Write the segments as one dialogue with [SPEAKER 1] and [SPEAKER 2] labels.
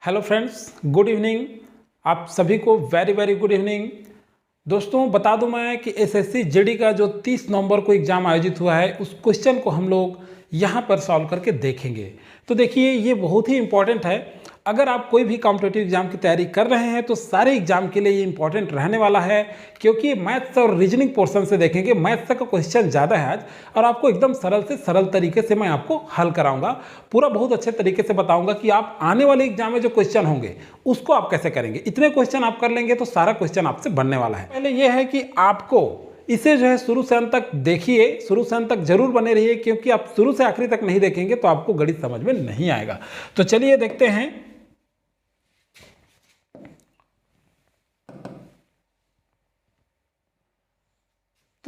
[SPEAKER 1] Hello friends, good evening. आप सभी को वेरी वेरी गुड इवनिंग। दोस्तों बता दूं मैं कि एसएससी जीडी का जो 30 नवंबर को एग्ज़ाम आयोजित हुआ है उस क्वेश्चन को हम लोग यहाँ पर सॉल्व करके देखेंगे। तो देखिए ये बहुत ही इंपॉर्टेंट है। अगर आप कोई भी कॉम्पिटिटिव एग्जाम की तैयारी कर रहे हैं तो सारे एग्जाम के लिए ये इंपॉर्टेंट रहने वाला है, क्योंकि मैथ्स और रीजनिंग पोर्शन से देखेंगे। मैथ्स तक का क्वेश्चन ज़्यादा है आज, और आपको एकदम सरल से सरल तरीके से मैं आपको हल कराऊंगा। पूरा बहुत अच्छे तरीके से बताऊंगा कि आप आने वाले एग्जाम में जो क्वेश्चन होंगे उसको आप कैसे करेंगे। इतने क्वेश्चन आप कर लेंगे तो सारा क्वेश्चन आपसे बनने वाला है। पहले यह है कि आपको इसे जो है शुरू से अंत तक देखिए, शुरू से अंत तक जरूर बने रहिए, क्योंकि आप शुरू से आखिरी तक नहीं देखेंगे तो आपको गणित समझ में नहीं आएगा। तो चलिए देखते हैं।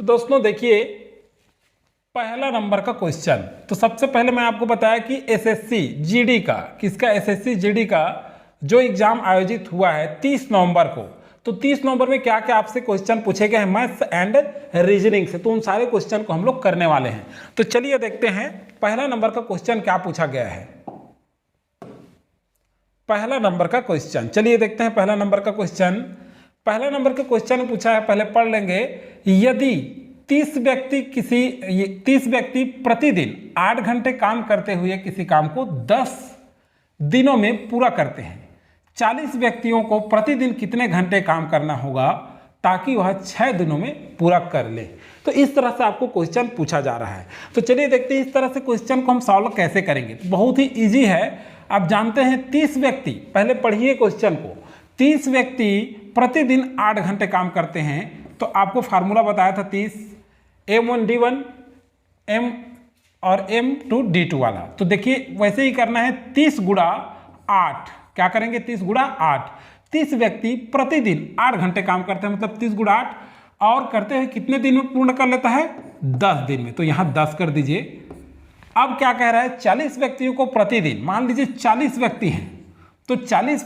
[SPEAKER 1] तो दोस्तों देखिए पहला नंबर का क्वेश्चन। तो सबसे पहले मैं आपको बताया कि एसएससी जीडी का, किसका, एसएससी जीडी का जो एग्जाम आयोजित हुआ है 30 नवंबर को। तो 30 नवंबर में क्या क्या आपसे क्वेश्चन पूछे गए हैं मैथ्स एंड रीजनिंग से, तो उन सारे क्वेश्चन को हम लोग करने वाले हैं। तो चलिए देखते हैं पहला नंबर का क्वेश्चन क्या पूछा गया है। पहला नंबर का क्वेश्चन, चलिए देखते हैं पहला नंबर का क्वेश्चन। पहला नंबर का क्वेश्चन पूछा है, पहले पढ़ लेंगे। यदि 30 व्यक्ति प्रतिदिन 8 घंटे काम करते हुए किसी काम को 10 दिनों में पूरा करते हैं, 40 व्यक्तियों को प्रतिदिन कितने घंटे काम करना होगा ताकि वह 6 दिनों में पूरा कर ले। तो इस तरह से आपको क्वेश्चन पूछा जा रहा है। तो चलिए देखते हैं इस तरह से क्वेश्चन को हम सॉल्व कैसे करेंगे। तो बहुत ही इजी है। आप जानते हैं 30 व्यक्ति, पहले पढ़िए क्वेश्चन को। 30 व्यक्ति प्रतिदिन 8 घंटे काम करते हैं, तो आपको फार्मूला बताया था 30 M1D1 M और M2 D2 वाला। तो देखिए वैसे ही करना है, 30 गुणा 8। क्या करेंगे, 30 गुणा 8। 30 व्यक्ति प्रतिदिन 8 घंटे काम करते हैं, मतलब 30 गुणा 8, और करते हुए कितने दिन में पूर्ण कर लेता है, 10 दिन में। तो यहाँ 10 कर दीजिए। अब क्या कह रहा है, 40 व्यक्तियों को प्रतिदिन, मान लीजिए 40 व्यक्ति हैं, तो 40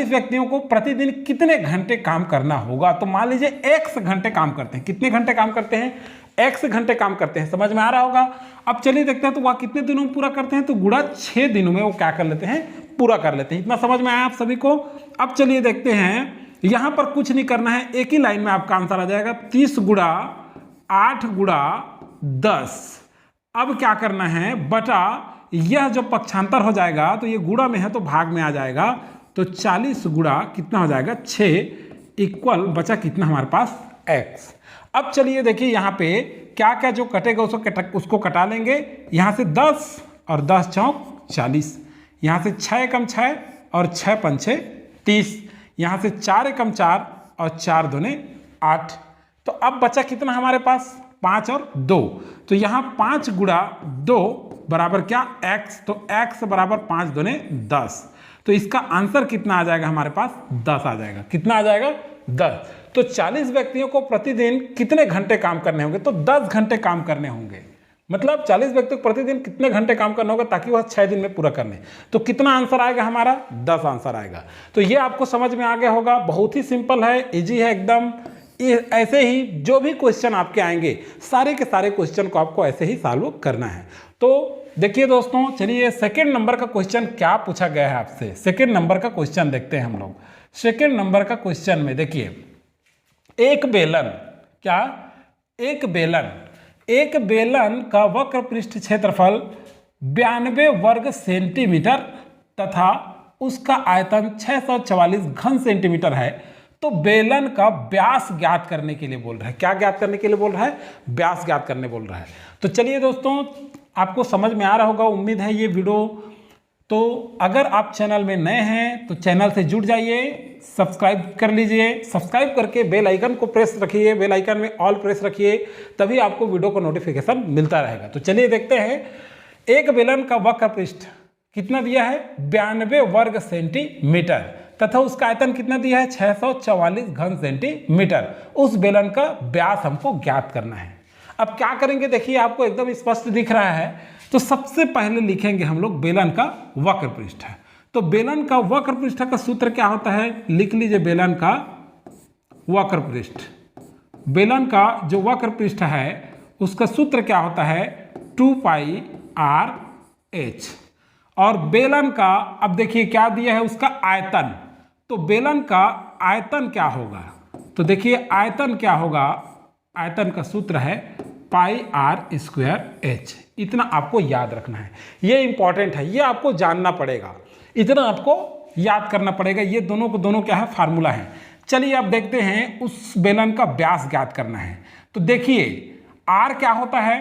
[SPEAKER 1] व्यक्तियों को प्रतिदिन कितने घंटे काम करना होगा। तो मान लीजिए x घंटे काम करते हैं। कितने घंटे काम करते हैं, x घंटे काम करते हैं। समझ में आ रहा होगा। अब चलिए देखते हैं तो वह कितने दिनों में पूरा करते हैं। तो गुणा 6 दिनों में वो क्या कर लेते हैं, पूरा कर लेते हैं। इतना समझ में आया आप सभी को। अब चलिए देखते हैं, यहाँ पर कुछ नहीं करना है, एक ही लाइन में आपका आंसर आ जाएगा, 30 गुणा 8 गुणा 10। अब क्या करना है, बटा यह जो पक्षांतर हो जाएगा, तो ये गुणा में है तो भाग में आ जाएगा। तो 40 गुणा कितना हो जाएगा, 6 इक्वल बचा कितना हमारे पास, x। अब चलिए देखिए यहाँ पे क्या क्या जो कटेगा उसको कटा लेंगे। यहाँ से 10 और 10 चौक 40, यहाँ से 6 एकम 6 और 6 पंछे 30, यहाँ से 4 एकम 4 और 4 दूने 8। तो अब बचा कितना हमारे पास, 5 और 2। तो यहाँ 5 गुणा 2 बराबर क्या, x। तो x बराबर 5 दूने 10। तो इसका आंसर कितना आ जाएगा हमारे पास, 10 आ जाएगा। कितना आ जाएगा, 10। तो 40 व्यक्तियों को प्रतिदिन कितने घंटे काम करने होंगे, तो 10 घंटे काम करने होंगे। मतलब 40 व्यक्तियों को प्रतिदिन कितने घंटे काम करना होगा ताकि वह 6 दिन में पूरा कर लें। तो कितना आंसर आएगा हमारा, 10 आंसर आएगा। तो ये आपको समझ में आ गया होगा। बहुत ही सिंपल है, इजी है एकदम। ऐसे ही जो भी क्वेश्चन आपके आएंगे, सारे के सारे क्वेश्चन को आपको ऐसे ही सॉल्व करना है। तो देखिए दोस्तों, चलिए सेकंड नंबर का क्वेश्चन क्या पूछा गया है आपसे। सेकंड नंबर का क्वेश्चन देखते हैं हम लोग। सेकंड नंबर का क्वेश्चन में देखिए, एक बेलन, क्या, एक बेलन का वक्र पृष्ठ क्षेत्रफल 92 वर्ग सेंटीमीटर तथा उसका आयतन 644 घन सेंटीमीटर है। तो बेलन का व्यास ज्ञात करने के लिए बोल रहा है। क्या ज्ञात करने के लिए बोल रहा है, व्यास ज्ञात करने बोल रहा है। तो चलिए दोस्तों, आपको समझ में आ रहा होगा, उम्मीद है ये वीडियो। तो अगर आप चैनल में नए हैं तो चैनल से जुड़ जाइए, सब्सक्राइब कर लीजिए। सब्सक्राइब करके बेल आइकन को प्रेस रखिए, बेल आइकन में ऑल प्रेस रखिए, तभी आपको वीडियो का नोटिफिकेशन मिलता रहेगा। तो चलिए देखते हैं, एक बेलन का वक्र पृष्ठ कितना दिया है, 92 वर्ग सेंटीमीटर तथा उसका आयतन कितना दिया है, 644 घन सेंटीमीटर। उस बेलन का व्यास हमको ज्ञात करना है। अब क्या करेंगे, देखिए आपको एकदम स्पष्ट दिख रहा है। तो सबसे पहले लिखेंगे हम लोग बेलन का वक्र पृष्ठ है। तो बेलन का वक्र पृष्ठ का सूत्र क्या होता है, लिख लीजिए। बेलन का वक्र पृष्ठ, बेलन का जो वक्र पृष्ठ है उसका सूत्र क्या होता है, 2πr h। और बेलन का, अब देखिए क्या दिया है उसका आयतन, तो बेलन का आयतन क्या होगा, तो देखिए आयतन क्या होगा, आयतन का सूत्र है पाई आर स्क्वायर एच। इतना आपको याद रखना है, ये इंपॉर्टेंट है, ये आपको जानना पड़ेगा, इतना आपको याद करना पड़ेगा। ये दोनों को दोनों क्या है, फार्मूला है। चलिए अब देखते हैं उस बेलन का व्यास ज्ञात करना है। तो देखिए आर क्या होता है,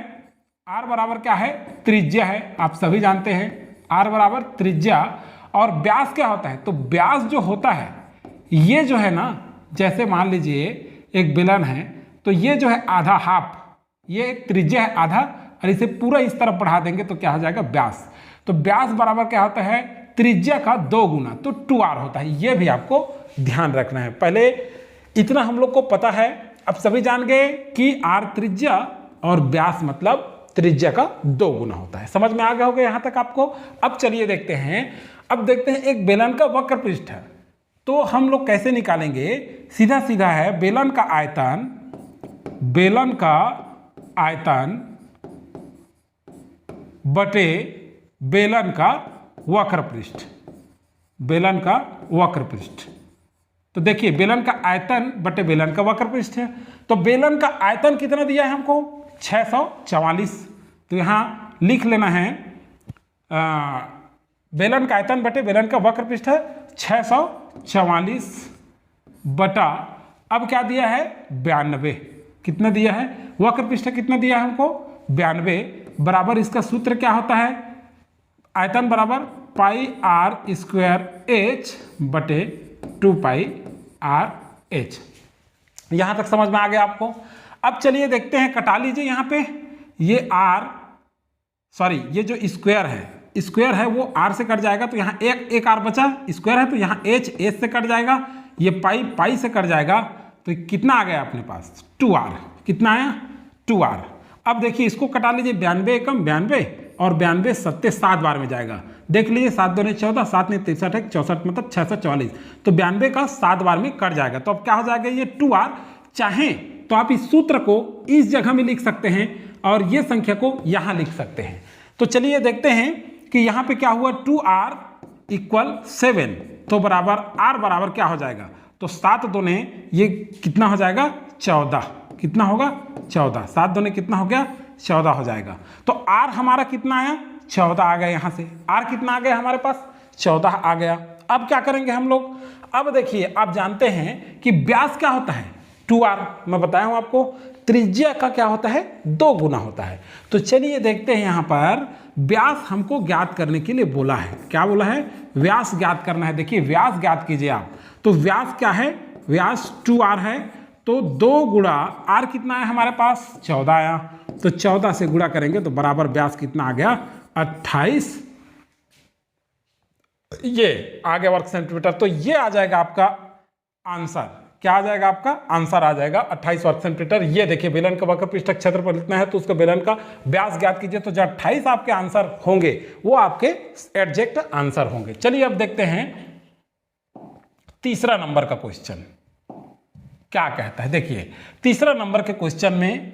[SPEAKER 1] आर बराबर क्या है, त्रिज्या है, आप सभी जानते हैं आर बराबर त्रिज्या। और व्यास क्या होता है, तो व्यास जो होता है ये जो है ना, जैसे मान लीजिए एक बेलन है, तो ये जो है आधा, हाफ, ये एक त्रिज्या है आधा, और इसे पूरा इस तरफ बढ़ा देंगे तो क्या हो जाएगा, व्यास। तो व्यास बराबर क्या होता है, त्रिज्या का 2 गुना, तो 2r होता है। ये भी आपको ध्यान रखना है। पहले इतना हम लोग को पता है, अब सभी जान गए कि r त्रिज्या और व्यास मतलब त्रिज्या का 2 गुना होता है। समझ में आ गया होगा यहाँ तक आपको। अब चलिए देखते हैं, अब देखते हैं एक बेलन का वक्र पृष्ठ है, तो हम लोग कैसे निकालेंगे, सीधा सीधा है बेलन का आयतन, बेलन का आयतन बटे बेलन का वक्र पृष्ठ, बेलन का वक्र पृष्ठ। तो देखिए बेलन का आयतन बटे बेलन का वक्र पृष्ठ है, तो बेलन का आयतन कितना दिया है हमको, 644। तो यहाँ लिख लेना है बेलन का आयतन बटे बेलन का वक्र पृष्ठ है 644 बटा, अब क्या दिया है 92, कितना दिया है, वक्र पृष्ठ कितना दिया है हमको 92, बराबर इसका सूत्र क्या होता है, आयतन बराबर पाई आर स्क्वायर एच बटे 2 पाई आर एच। यहां तक समझ में आ गया आपको। अब चलिए देखते हैं, कटा लीजिए यहाँ पे, ये आर, सॉरी ये जो स्क्वायर है वो आर से कट जाएगा, तो यहाँ एक आर बचा, स्क्वायर है तो यहाँ एच से कट जाएगा, ये पाई से कट जाएगा, तो कितना आ गया अपने पास 2r, कितना आया 2r। अब देखिए इसको कटा लीजिए, 92 एकम 92 और 92 सत्ते 7 बार में जाएगा, देख लीजिए 7 दूनी 14, 7 नहीं 63 64, मतलब 644, तो 92 का 7 बार में कट जाएगा। तो अब क्या हो जाएगा ये 2r, चाहे तो आप इस सूत्र को इस जगह में लिख सकते हैं और ये संख्या को यहाँ लिख सकते हैं। तो चलिए देखते हैं कि यहाँ पे क्या हुआ, 2r इक्वल 7, तो बराबर r बराबर क्या हो जाएगा, तो 7 दूने ये कितना हो जाएगा 14, कितना होगा 14, 7 दूने कितना हो गया 14 हो जाएगा। तो r हमारा कितना आया 14 आ गया, यहाँ से r कितना आ गया हमारे पास 14 आ गया। अब क्या करेंगे हम लोग, अब देखिए आप जानते हैं कि व्यास क्या होता है 2r, मैं बताया हूँ आपको, त्रिज्या का क्या होता है 2 गुना होता है। तो चलिए देखते हैं, यहाँ पर व्यास हमको ज्ञात करने के लिए बोला है, क्या बोला है, व्यास ज्ञात करना है। देखिए व्यास ज्ञात कीजिए आप, तो व्यास क्या है, व्यास 2r है, तो 2 गुणा r कितना है हमारे पास 14 आया, तो 14 से गुणा करेंगे तो बराबर व्यास कितना आ गया 28, ये आ गया वर्ग सेंटीमीटर। तो ये आ जाएगा आपका आंसर, क्या आ जाएगा आपका आंसर आ जाएगा 28 वर्ग सेंटीमीटर। ये देखिए बेलन का वक्र पृष्ठ क्षेत्रफल इतना है, तो उसका बेलन का व्यास ज्ञात कीजिए, तो जो 28 आपके आंसर होंगे वो आपके एग्जैक्ट आंसर होंगे। चलिए अब देखते हैं तीसरा नंबर का क्वेश्चन क्या कहता है। देखिए तीसरा नंबर के क्वेश्चन में,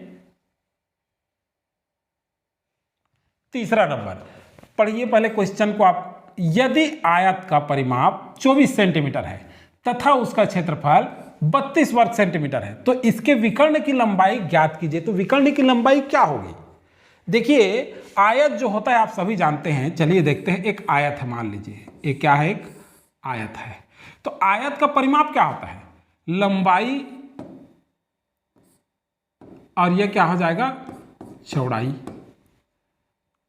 [SPEAKER 1] तीसरा नंबर पढ़िए पहले क्वेश्चन को आप, यदि आयत का परिमाप 24 सेंटीमीटर है तथा उसका क्षेत्रफल 32 वर्ग सेंटीमीटर है, तो इसके विकर्ण की लंबाई ज्ञात कीजिए। तो विकर्ण की लंबाई क्या होगी, देखिए आयत जो होता है आप सभी जानते हैं, चलिए देखते हैं। एक आयत है, मान लीजिए एक क्या है, एक आयत है, तो आयत का परिमाप क्या होता है, लंबाई, और यह क्या हो जाएगा चौड़ाई।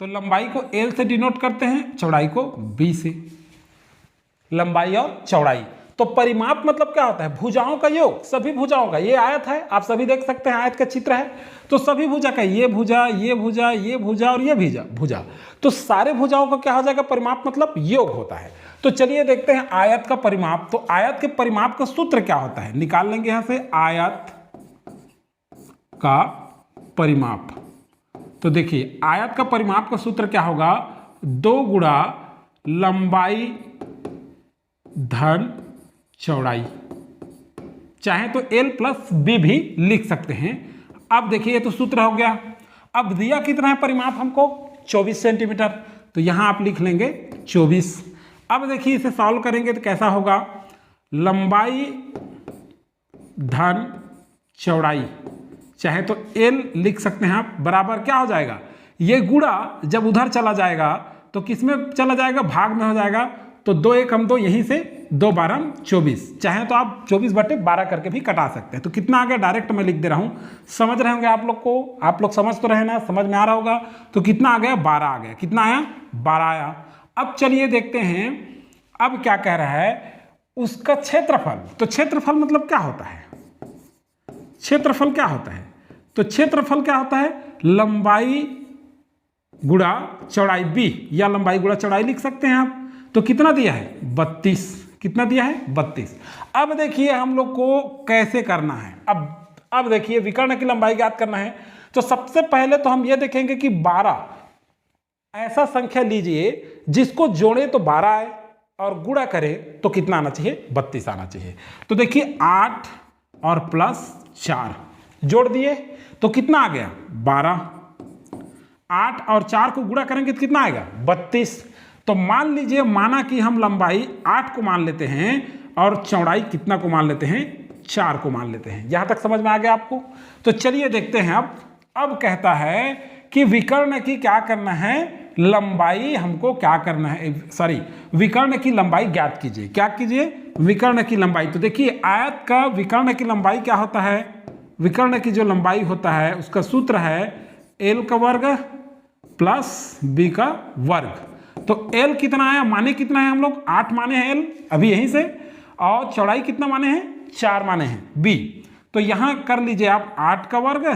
[SPEAKER 1] तो लंबाई को L से डिनोट करते हैं, चौड़ाई को B से, लंबाई और चौड़ाई। तो परिमाप मतलब क्या होता है, भुजाओं का योग, सभी भुजाओं का। ये आयत है, आप सभी देख सकते हैं आयत का चित्र है, तो सभी भुजा का, ये भुजा, ये भुजा, ये भुजा और ये भुजा, तो सारे भुजाओं का क्या हो जाएगा परिमाप, मतलब योग होता है। तो चलिए देखते हैं आयत का परिमाप। तो आयत के परिमाप का सूत्र क्या होता है, निकाल लेंगे यहां से आयत का परिमाप। तो देखिए आयत का परिमाप का सूत्र क्या होगा, 2 गुणा लंबाई धन चौड़ाई, चाहे तो L प्लस B भी लिख सकते हैं। अब देखिए ये तो सूत्र हो गया। अब दिया कितना है परिमाप हमको 24 सेंटीमीटर, तो यहाँ आप लिख लेंगे 24। अब देखिए इसे सॉल्व करेंगे तो कैसा होगा, लंबाई धन चौड़ाई, चाहे तो L लिख सकते हैं आप, बराबर क्या हो जाएगा, ये गुणा जब उधर चला जाएगा तो किस में चला जाएगा, भाग में हो जाएगा। तो 2 1 हम 2 यहीं से 2 12 24, चाहे तो आप 24/12 करके भी कटा सकते हैं। तो कितना आ गया, डायरेक्ट मैं लिख दे रहा हूँ, समझ रहे होंगे आप लोग को, आप लोग समझ तो रहे ना, समझ में आ रहा होगा। तो कितना आ गया, 12 आ गया। कितना आया, 12 आया। अब चलिए देखते हैं, अब क्या कह रहा है, उसका क्षेत्रफल। तो क्षेत्रफल मतलब क्या होता है, क्षेत्रफल क्या होता है, तो क्षेत्रफल क्या होता है, लंबाई गुणा चौड़ाई b, या लंबाई गुणा चौड़ाई लिख सकते हैं आप। तो कितना दिया है, 32। कितना दिया है, 32। अब देखिए हम लोग को कैसे करना है, अब देखिए विकर्ण की लंबाई ज्ञात करना है। तो सबसे पहले तो हम ये देखेंगे कि 12 ऐसा संख्या लीजिए जिसको जोड़े तो 12 आए और गुणा करें तो कितना आना चाहिए, 32 आना चाहिए। तो देखिए 8 और प्लस 4 जोड़ दिए तो कितना आ गया, 12। 8 और 4 को गुणा करेंगे तो कितना आएगा, 32। तो मान लीजिए, माना कि हम लंबाई 8 को मान लेते हैं और चौड़ाई कितना को मान लेते हैं, 4 को मान लेते हैं। यहां तक समझ में आ गया आपको। तो चलिए देखते हैं। अब कहता है कि विकर्ण की क्या करना है, लंबाई हमको क्या करना है, सॉरी, विकर्ण की लंबाई ज्ञात कीजिए। क्या कीजिए, विकर्ण की लंबाई। तो देखिए आयत का विकर्ण की लंबाई क्या होता है, विकर्ण की जो लंबाई होता है उसका सूत्र है L का वर्ग प्लस B का वर्ग। तो L कितना आया, माने कितना है, हम लोग 8 माने हैं L अभी यहीं से, और चौड़ाई कितना माने हैं, 4 माने हैं B। तो यहां कर लीजिए आप 8 का वर्ग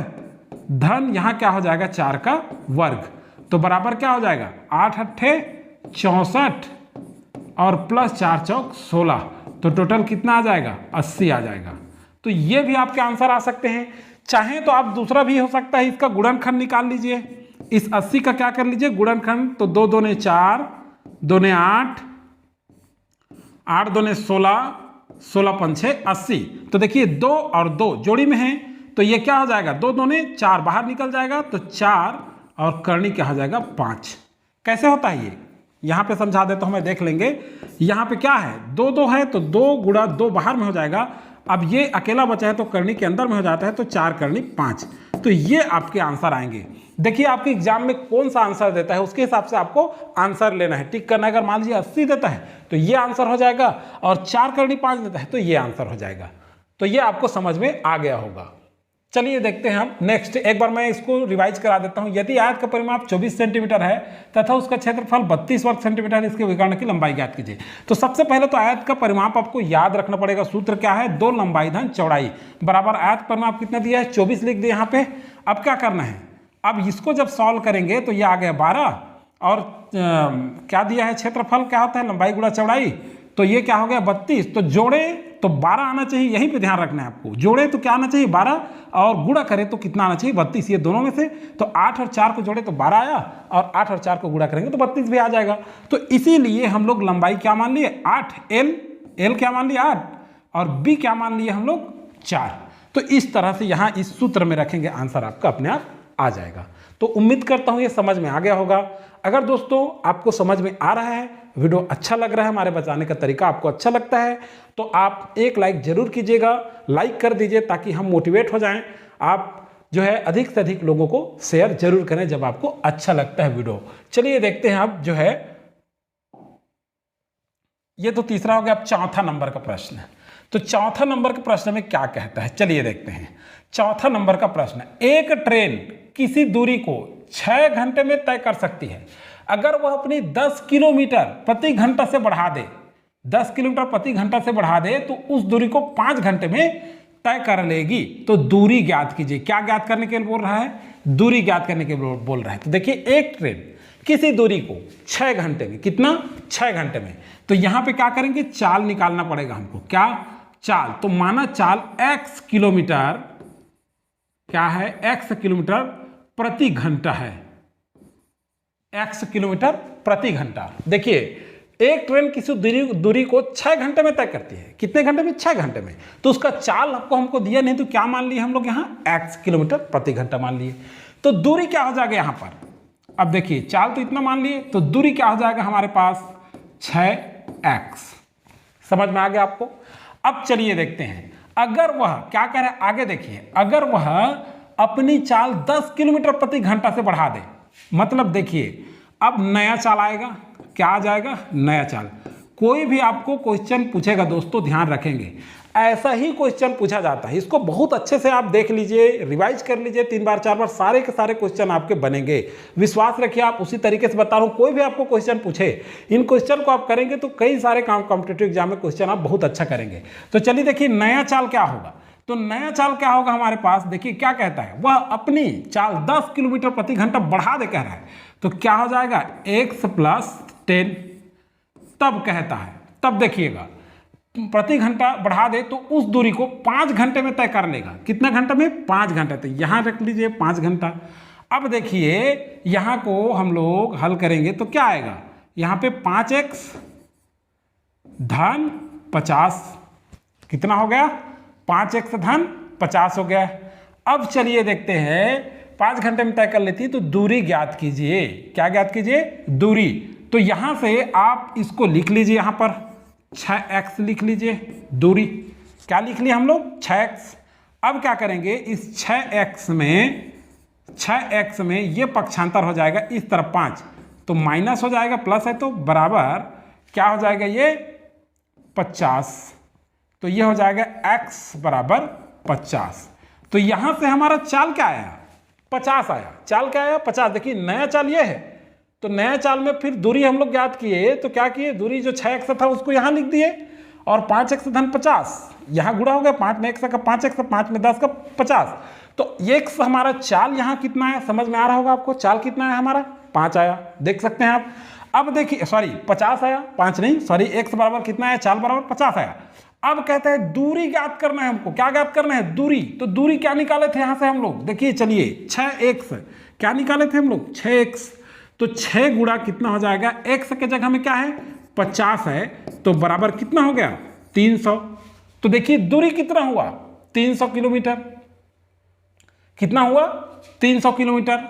[SPEAKER 1] धन यहां क्या हो जाएगा, 4 का वर्ग। तो बराबर क्या हो जाएगा, 8 अट्ठे 64 और प्लस 4 चौक 16। तो टोटल कितना आ जाएगा, 80 आ जाएगा। तो ये भी आपके आंसर आ सकते हैं। चाहे तो आप दूसरा भी हो सकता है, इसका गुणनखंड निकाल लीजिए। इस 80 का क्या कर लीजिए, गुणनखंड। तो 2 दूने 4, 2 ने 8, 8 दूने 16, 16 पंछे 80। तो देखिए 2 और 2 जोड़ी में है, तो ये क्या हो जाएगा, 2 दूने 4 बाहर निकल जाएगा, तो 4 और करनी क्या हो जाएगा, 5। कैसे होता है ये, यहाँ पे समझा देता हूँ मैं, देख लेंगे। यहाँ पे क्या है, 2 2 है तो 2 गुणा 2 बाहर में हो जाएगा। अब ये अकेला बचा है तो करनी के अंदर में हो जाता है, तो 4 करनी 5। तो ये आपके आंसर आएंगे। देखिए आपके एग्जाम में कौन सा आंसर देता है उसके हिसाब से आपको आंसर लेना है, टिक करना है। अगर मान लीजिए 80 देता है तो ये आंसर हो जाएगा, और 4 करनी 5 देता है तो ये आंसर हो जाएगा। तो ये आपको समझ में आ गया होगा। चलिए देखते हैं हम नेक्स्ट। एक बार मैं इसको रिवाइज करा देता हूं। यदि आयत का परिमाप 24 सेंटीमीटर है तथा उसका क्षेत्रफल 32 वर्ग सेंटीमीटर, इसके विकर्ण की लंबाई ज्ञात कीजिए। तो सबसे पहले तो आयत का परिमाप आपको याद रखना पड़ेगा। सूत्र क्या है, 2 लंबाई धन चौड़ाई बराबर आयत परिमाप कितना दिया है, 24 लिख दिया यहाँ पे। अब क्या करना है, अब इसको जब सॉल्व करेंगे तो ये आ गया 12, और क्या दिया है, क्षेत्रफल क्या होता है, लंबाई गुणा चौड़ाई। तो ये क्या हो गया, 32। तो जोड़े तो 12 आना चाहिए, यहीं पे ध्यान रखना है आपको। जोड़े तो क्या आना चाहिए, 12, और गुणा करें तो कितना आना चाहिए, 32। ये दोनों में से तो 8 और 4 को जोड़े तो 12 आया, और 8 और 4 को गुणा करेंगे तो 32 भी आ जाएगा। तो इसीलिए हम लोग लंबाई क्या मान लिए, 8, L क्या मान लिया 8, और B क्या मान लिए हम लोग 4। तो इस तरह से यहाँ इस सूत्र में रखेंगे, आंसर आपका अपने आप आ जाएगा। तो उम्मीद करता हूँ ये समझ में आ गया होगा। अगर दोस्तों आपको समझ में आ रहा है, वीडियो अच्छा लग रहा है, हमारे बताने का तरीका आपको अच्छा लगता है, तो आप एक लाइक जरूर कीजिएगा, लाइक कर दीजिए ताकि हम मोटिवेट हो जाएं। आप जो है अधिक से अधिक लोगों को शेयर जरूर करें जब आपको अच्छा लगता है वीडियो। चलिए देखते हैं अब जो है, ये तो तीसरा हो गया। अब चौथा नंबर का प्रश्न। तो चौथा नंबर के प्रश्न में क्या कहता है, चलिए देखते हैं। चौथा नंबर का प्रश्न, एक ट्रेन किसी दूरी को 6 घंटे में तय कर सकती है अगर वह अपनी 10 किलोमीटर प्रति घंटा से बढ़ा दे, 10 किलोमीटर प्रति घंटा से बढ़ा दे, तो उस दूरी को 5 घंटे में तय कर लेगी। तो दूरी ज्ञात कीजिए। क्या ज्ञात करने के लिए बोल रहा है, दूरी ज्ञात करने के लिए बोल रहा है। तो देखिए एक ट्रेन किसी दूरी को 6 घंटे में, कितना, 6 घंटे में, तो यहां पे क्या करेंगे, चाल निकालना पड़ेगा हमको। क्या चाल, तो माना चाल x किलोमीटर, क्या है, x किलोमीटर प्रति घंटा है, x किलोमीटर प्रति घंटा। देखिए एक ट्रेन किसी दूरी को 6 घंटे में तय करती है। कितने घंटे में, 6 घंटे में। तो उसका चाल आपको हमको दिया नहीं, तो क्या मान लिए हम लोग यहाँ, x किलोमीटर प्रति घंटा मान लिए। तो दूरी क्या हो जाएगा यहाँ पर, अब देखिए चाल तो इतना मान लिए, तो दूरी क्या हो जाएगा हमारे पास 6x। समझ में आ गया आपको। अब चलिए देखते हैं, अगर वह क्या करे, आगे देखिए, अगर वह अपनी चाल 10 किलोमीटर प्रति घंटा से बढ़ा दे, मतलब देखिए अब नया चाल आएगा, क्या आ जाएगा, नया चाल। कोई भी आपको क्वेश्चन पूछेगा दोस्तों, ध्यान रखेंगे, ऐसा ही क्वेश्चन पूछा जाता है, इसको बहुत अच्छे से आप देख लीजिए, रिवाइज कर लीजिए 3 बार 4 बार, सारे के सारे क्वेश्चन आपके बनेंगे। विश्वास रखिए, आप उसी तरीके से बता रहा हूँ, कोई भी आपको क्वेश्चन पूछे, इन क्वेश्चन को आप करेंगे तो कई सारे कॉम्पिटिटिव एग्जाम में क्वेश्चन आप बहुत अच्छा करेंगे। तो चलिए देखिए नया चाल क्या होगा, तो नया चाल क्या होगा हमारे पास, देखिए क्या कहता है, वह अपनी चाल 10 किलोमीटर प्रति घंटा बढ़ा दे कह रहा है, तो क्या हो जाएगा x + 10। तब कहता है, तब देखिएगा प्रति घंटा बढ़ा दे तो उस दूरी को 5 घंटे में तय कर लेगा। कितने घंटे में, 5 घंटे। तो यहां रख लीजिए 5 घंटा। अब देखिए यहां को हम लोग हल करेंगे तो क्या आएगा, यहां पे 5x धन 50, कितना हो गया, 5x धन 50 हो गया। अब चलिए देखते हैं, 5 घंटे में तय कर लेती है तो दूरी ज्ञात कीजिए। क्या ज्ञात कीजिए, दूरी। तो यहां से आप इसको लिख लीजिए, यहां पर 6x लिख लीजिए, दूरी क्या लिख लिया हम लोग, 6x। अब क्या करेंगे, इस 6x में ये पक्षांतर हो जाएगा इस तरफ 5, तो माइनस हो जाएगा, प्लस है तो बराबर क्या हो जाएगा, ये 50। तो ये हो जाएगा x बराबर 50। तो यहां से हमारा चाल क्या आया, 50 आया। चाल क्या आया, 50। देखिए नया चाल ये है, तो नया चाल में फिर दूरी हम लोग ज्ञात किए, तो क्या किए, दूरी जो 6x था उसको यहाँ लिख दिए, और 5x धन 50 यहाँ गुणा हो गया, 5 में x का 5x, 5 में 10 का 50। तो x हमारा चाल यहाँ कितना है, समझ में आ रहा होगा आपको, चाल कितना है हमारा, 5 आया, देख सकते हैं आप। अब देखिए सॉरी 50 आया, 5 नहीं, सॉरी x बराबर कितना है, चाल बराबर 50 आया। अब कहते हैं दूरी ज्ञात करना है हमको, क्या ज्ञात करना है, दूरी। तो दूरी क्या निकाले थे यहां से हम लोग, देखिए चलिए 6x क्या निकाले थे हम लोग, 6x। तो 6 गुणा कितना हो जाएगा, x के जगह में क्या है 50 है, तो बराबर कितना हो गया 300। तो देखिए दूरी कितना हुआ, 300 किलोमीटर। कितना हुआ, 300 किलोमीटर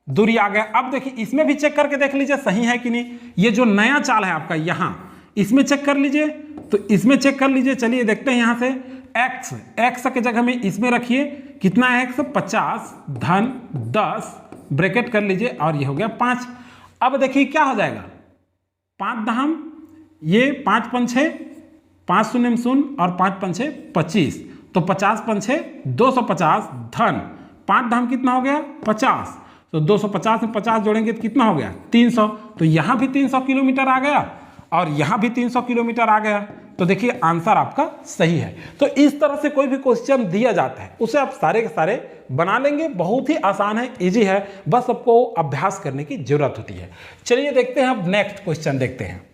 [SPEAKER 1] दूरी आ गया। अब देखिए इसमें भी चेक करके देख लीजिए सही है कि नहीं। ये जो नया चाल है आपका यहाँ, इसमें चेक कर लीजिए, तो इसमें चेक कर लीजिए। चलिए देखते हैं यहाँ से, x के जगह में इसमें रखिए, कितना है x, 50 धन 10 ब्रैकेट कर लीजिए, और ये हो गया 5। अब देखिए क्या हो जाएगा, 5 दहम, ये 5 पंछे 5 शून्य में 0 और 5 पंछे 25, तो 50 पंछे 250 धन 5 दहम कितना हो गया 50, तो 250 में 50 जोड़ेंगे तो कितना हो गया 300। तो यहाँ भी 300 किलोमीटर आ गया और यहाँ भी 300 किलोमीटर आ गया। तो देखिए आंसर आपका सही है। तो इस तरह से कोई भी क्वेश्चन दिया जाता है उसे आप सारे के सारे बना लेंगे, बहुत ही आसान है, इजी है, बस आपको अभ्यास करने की जरूरत होती है। चलिए देखते हैं, अब नेक्स्ट क्वेश्चन देखते हैं।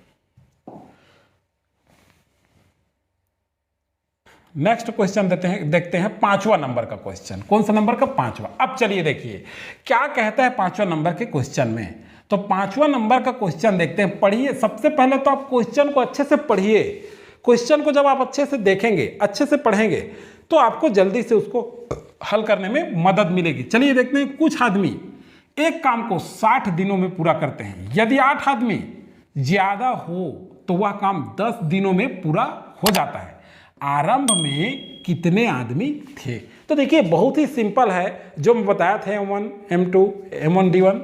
[SPEAKER 1] नेक्स्ट क्वेश्चन देखते हैं 5वां नंबर का क्वेश्चन। कौन सा नंबर का, 5वां। अब चलिए देखिए क्या कहता है 5वां नंबर के क्वेश्चन में। तो 5वां नंबर का क्वेश्चन देखते हैं, पढ़िए। सबसे पहले तो आप क्वेश्चन को अच्छे से पढ़िए। क्वेश्चन को जब आप अच्छे से देखेंगे, अच्छे से पढ़ेंगे, तो आपको जल्दी से उसको हल करने में मदद मिलेगी। चलिए देखते हैं, कुछ आदमी एक काम को 60 दिनों में पूरा करते हैं। यदि 8 आदमी ज्यादा हो तो वह काम 10 दिनों में पूरा हो जाता है। आरंभ में कितने आदमी थे? तो देखिए बहुत ही सिंपल है, जो मैं बताया था M1 M2 M1 D1,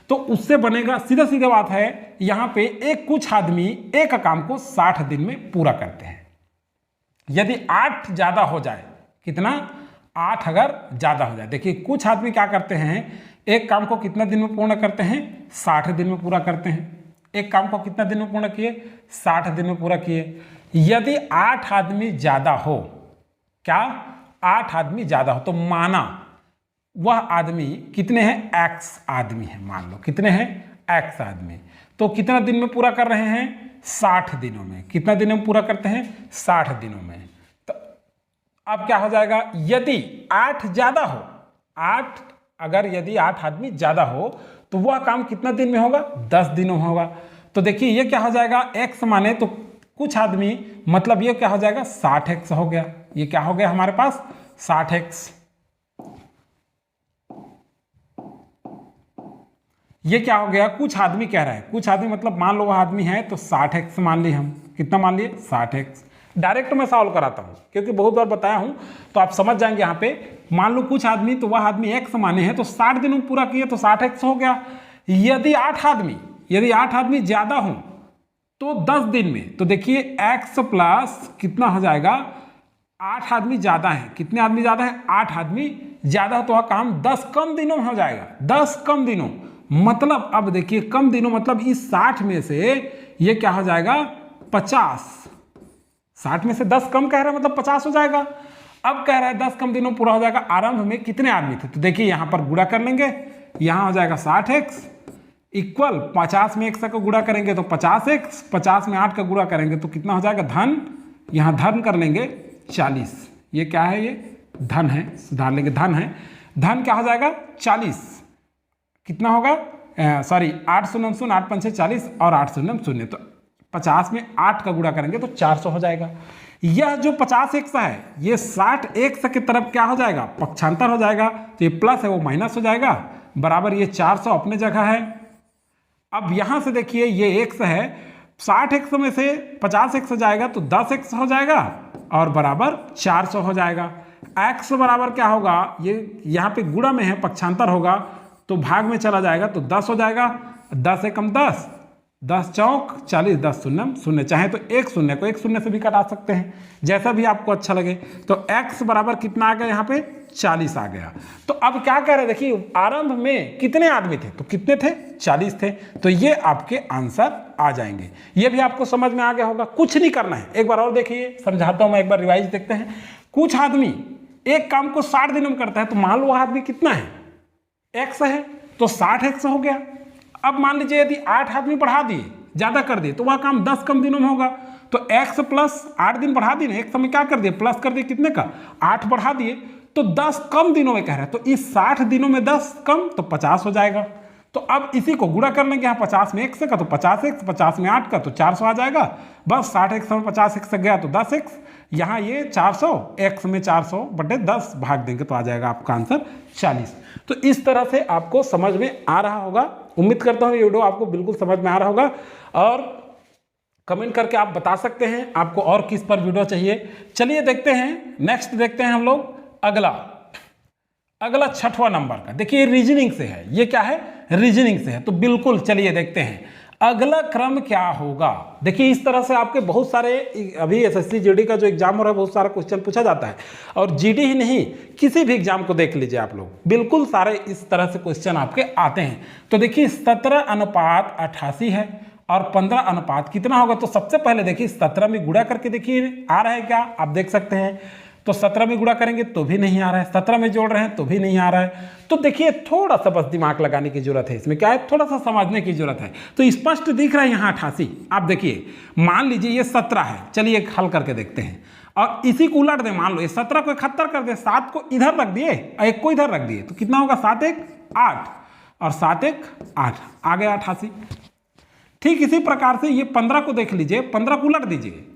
[SPEAKER 1] तो उससे बनेगा। सीधा सीधा बात है, यहां पे कुछ आदमी एक काम को 60 दिन में पूरा करते हैं। यदि 8 ज्यादा हो जाए, कितना, 8 अगर ज्यादा हो जाए, देखिए कुछ आदमी क्या करते हैं, एक काम को कितना दिन में पूर्ण करते हैं, 60 दिन में पूरा करते हैं। एक काम को कितना दिन में पूर्ण किए, 60 दिन में पूरा किए। यदि 8 आदमी ज्यादा हो, क्या 8 आदमी ज्यादा हो, तो माना वह आदमी कितने हैं, x आदमी है, मान लो कितने हैं, x आदमी, तो कितना दिन में पूरा कर रहे हैं, 60 दिनों में। कितना दिन में पूरा करते हैं, 60 दिनों में। तो अब क्या हो जाएगा, यदि 8 ज्यादा हो, 8 अगर यदि 8 आदमी ज्यादा हो तो वह काम कितना दिन में होगा, 10 दिनों में होगा। तो देखिए ये क्या हो जाएगा, x माने तो कुछ आदमी, मतलब ये क्या हो जाएगा, 60x हो गया। ये क्या हो गया हमारे पास, 60x। ये क्या हो गया, कुछ आदमी कह रहा है, कुछ आदमी मतलब मान लो वह आदमी है तो 60x मान लिए हम, कितना मान लिए 60x। डायरेक्ट मैं सॉल्व कराता हूँ क्योंकि बहुत बार बताया हूँ तो आप समझ जाएंगे। यहाँ पे मान लो कुछ आदमी, तो वह आदमी x माने हैं तो 60 दिनों में पूरा किए तो 60x हो गया। यदि 8 आदमी ज्यादा हो तो 10 दिन में, तो देखिए x प्लस कितना हो जाएगा, 8 आदमी ज्यादा है, कितने आदमी ज्यादा है, 8 आदमी ज्यादा, तो वह काम 10 कम दिनों में हो जाएगा, 10 कम दिनों। मतलब अब देखिए कम दिनों मतलब इस 60 में से ये क्या हो जाएगा 50, 60 में से 10 कम कह रहा है मतलब 50 हो जाएगा। अब कह रहा है 10 कम दिनों पूरा हो जाएगा। आरंभ में कितने आदमी थे, तो देखिए यहां पर गुणा कर लेंगे, यहां हो जाएगा 60x इक्वल 50 में 1 का गुणा करेंगे तो 50x, 50 में 8 का गुणा करेंगे तो कितना हो जाएगा धन, यहां धन कर लेंगे 40। ये क्या है, ये धन है, सुधार लेंगे धन है, धन क्या हो जाएगा 40, कितना होगा सॉरी 8 शून्य शून्य, 8 पंचे 40 और 8 शून्य शून्य, तो 50 में 8 का गुणा करेंगे तो 400 हो जाएगा। यह जो 50x है ये 60x की तरफ क्या हो जाएगा, पक्षांतर हो जाएगा, तो ये प्लस है वो माइनस हो जाएगा, बराबर ये 400 अपने जगह है। अब यहां से देखिए ये x है, 60x में से 50x हो जाएगा तो 10x हो जाएगा और बराबर 400 हो जाएगा। x बराबर क्या होगा, ये यहाँ पे गुणा में है, पक्षांतर होगा तो भाग में चला जाएगा तो 10 हो जाएगा, 10 एकम 10, 10 चौक 40, 10 शून्य शून्य, चाहे तो एक शून्य को एक शून्य से भी कटा सकते हैं, जैसा भी आपको अच्छा लगे। तो x बराबर कितना आ गया, यहाँ पे 40 आ गया। तो अब क्या कह रहे हैं, देखिए आरंभ में कितने आदमी थे, तो कितने थे 40 थे, तो ये आपके आंसर आ जाएंगे। ये भी आपको समझ में आ गया होगा, कुछ नहीं करना है। एक बार और देखिए, समझाता हूं मैं, एक बार रिवाइज देखते हैं। कुछ आदमी एक काम को 60 दिनों में करता है, तो मान लो आदमी कितना है, x है तो 60x हो गया। अब मान लीजिए यदि 8 आदमी बढ़ा दिए, ज्यादा कर दिए, तो वह काम 10 कम दिनों में होगा, तो x प्लस 8 दिन बढ़ा दिए, एक समय क्या कर दिए प्लस कर दिए, कितने का 8 बढ़ा दिए, तो 10 कम दिनों में कह रहा है, तो इस 60 दिनों में 10 कम तो 50 हो जाएगा। तो अब इसी को गुणा कर लेंगे, यहाँ 50 में 1 का तो 50x, 50 में 8 का तो 400 आ जाएगा, बस 60x में 50x गया तो 10x, यहाँ ये 400, x में 400 बटे 10 भाग देंगे तो आ जाएगा आपका आंसर 40। तो इस तरह से आपको समझ में आ रहा होगा। उम्मीद करता हूँ ये वीडियो आपको बिल्कुल समझ में आ रहा होगा, और कमेंट करके आप बता सकते हैं आपको और किस पर वीडियो चाहिए। चलिए देखते हैं, नेक्स्ट देखते हैं हम लोग अगला 6वां नंबर का। देखिए रीजनिंग से है, ये क्या है रीजनिंग से है, तो बिल्कुल चलिए देखते हैं अगला क्रम क्या होगा। देखिए इस तरह से आपके बहुत सारे, अभी एसएससी जीडी का जो एग्जाम हो रहा है बहुत सारा क्वेश्चन पूछा जाता है, और जीडी ही नहीं किसी भी एग्जाम को देख लीजिए आप लोग, बिल्कुल सारे इस तरह से क्वेश्चन आपके आते हैं। तो देखिए 17:88 है और 15 कितना होगा, तो सबसे पहले देखिए 17 में गुणा करके देखिए आ रहा है क्या, आप देख सकते हैं। तो 17 में गुणा करेंगे तो भी नहीं आ रहा है, 17 में जोड़ रहे हैं तो भी नहीं आ रहा है। तो देखिए थोड़ा सा बस दिमाग लगाने की जरूरत है, इसमें क्या है थोड़ा सा समझने की जरूरत है। तो स्पष्ट दिख रहा है यहाँ 88, आप देखिए मान लीजिए ये 17 है, चलिए एक हल करके देखते हैं और इसी को उलट दें, मान लो ये 17 को 71 कर दे, 7 को इधर रख दिए और 1 को इधर रख दिए, तो कितना होगा 7 1 8 और 7 1 8 आ गया 88। ठीक इसी प्रकार से ये 15 को देख लीजिए, 15 को उलट दीजिए,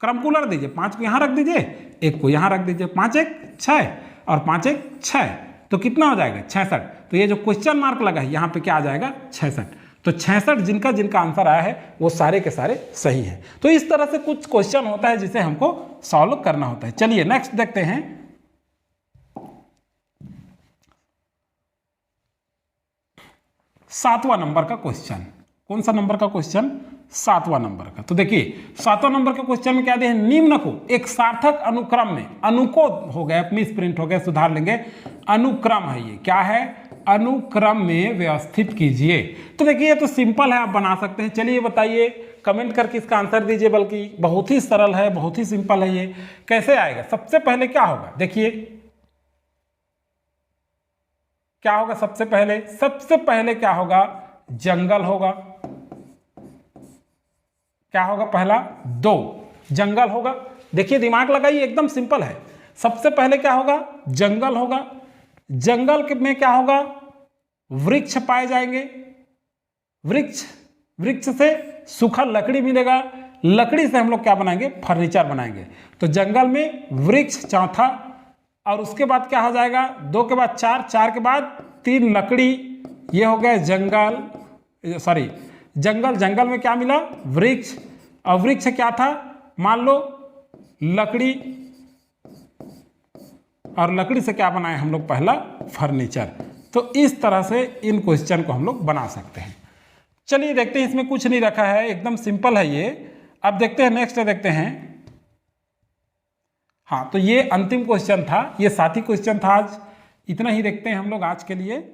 [SPEAKER 1] क्रम को उलट दीजिए, 5 को यहाँ रख दीजिए, 1 को यहाँ रख दीजिए, 5 1 6 और 5 1 6, तो कितना हो जाएगा 66। तो ये जो क्वेश्चन मार्क लगा है यहाँ पे क्या आ जाएगा 66। तो 66 जिनका आंसर आया है वो सारे के सारे सही हैं। तो इस तरह से कुछ क्वेश्चन होता है जिसे हमको सॉल्व करना होता है। चलिए नेक्स्ट देखते हैं, 7वां नंबर का क्वेश्चन। कौन सा नंबर का क्वेश्चन, 7वां नंबर का। तो देखिए 7वां नंबर का क्वेश्चन में क्या दिया है, निम्न को एक सार्थक अनुक्रम में, अनुको हो गया मिस प्रिंट हो गया, सुधार लेंगे, अनुक्रम है ये, क्या है अनुक्रम में व्यवस्थित कीजिए। तो देखिए ये तो सिंपल है, आप बना सकते हैं। चलिए बताइए, कमेंट करके इसका आंसर दीजिए, बल्कि बहुत ही सरल है, बहुत ही सिंपल है। ये कैसे आएगा, सबसे पहले क्या होगा, देखिए क्या होगा, सबसे पहले क्या होगा, जंगल होगा। क्या होगा, पहला 2 जंगल होगा। देखिए दिमाग लगाइए, एकदम सिंपल है। सबसे पहले क्या होगा, जंगल होगा। जंगल में क्या होगा, वृक्ष पाए जाएंगे। वृक्ष से सूखा लकड़ी मिलेगा, लकड़ी से हम लोग क्या बनाएंगे, फर्नीचर बनाएंगे। तो जंगल में वृक्ष चौथा, और उसके बाद क्या हो जाएगा, 2 के बाद 4, 4 के बाद 3 लकड़ी, ये हो गया जंगल, सॉरी जंगल, जंगल में क्या मिला? वृक्ष, और वृक्ष क्या था? मान लो लकड़ी, और लकड़ी से क्या बनाए हम लोग? पहला फर्नीचर। तो इस तरह से इन क्वेश्चन को हम लोग बना सकते हैं। चलिए देखते हैं, इसमें कुछ नहीं रखा है, एकदम सिंपल है ये। अब देखते हैं नेक्स्ट, देखते हैं। हाँ, तो ये अंतिम क्वेश्चन था, ये साथी क्वेश्चन था आज। इतना ही देखते हैं हम लोग आज के लिए।